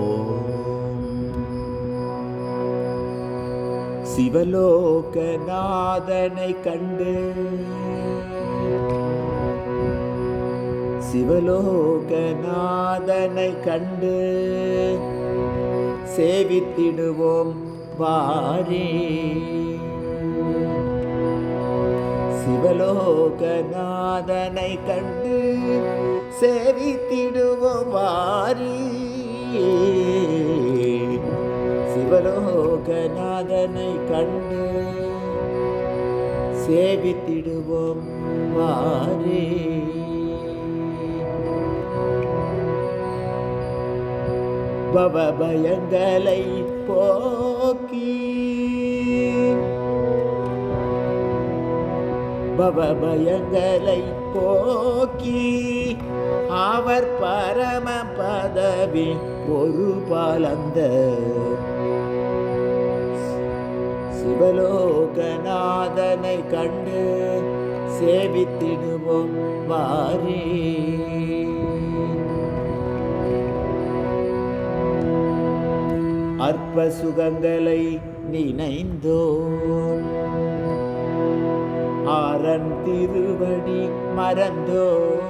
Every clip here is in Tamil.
ஓம் சிவலோகநாதனை கண்டு சிவலோகநாதனை கண்டு சேவித்திடுவோம் வாரே. சிவலோகநாதனை கண்டு சேவித்திடுவோம் வாரே. சிவலோகநாதனை கண்டு சேவித்திடுவோம் வாரே. பவபயங்களை போக்கி பவபயங்களை போக்கி அவர் பரம பதவி ஒரு பாலந்த சிவலோகநாதனை கண்டு சேவித்திடுவோம் வாரே. அற்ப சுகங்களை நினைந்தோம் ஆரன் திருவடி மறந்தோம்.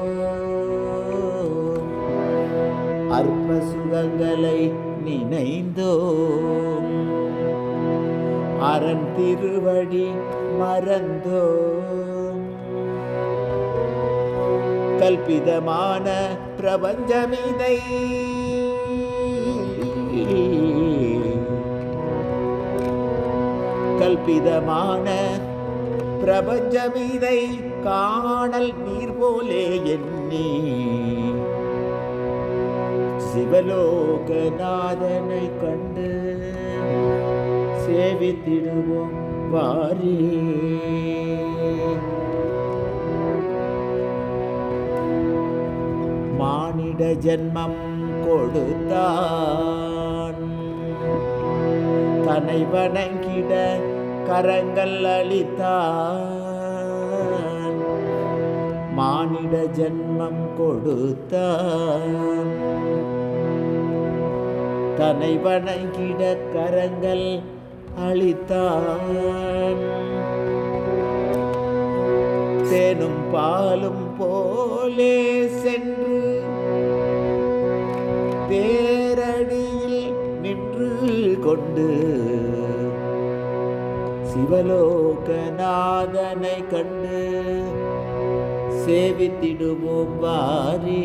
அற்ப சுகங்களை நினைந்தோம் அரன் திருவடி மறந்தோம். கல்பிதமான பிரபஞ்சமிதை கல்பிதமான பிரபஞ்சமிதை காணல் நீர் போலே எண்ணி சிவலோகநாதனை கண்டு சேவித்திடுவோம் வாரே. மானிட ஜன்மம் கொடுத்தான் தன்னை வணங்கிட கரங்கள் அளித்தான். மானிட ஜன்மம் கொடுத்தான் தன்னை வணங்கிட கரங்கள் அளித்தான். தேனும் பாலும் போலே சென்று தேரடியில் நின்று கொண்டு சிவலோகநாதனை கண்டு சேவித்திடுவோம் வாரே.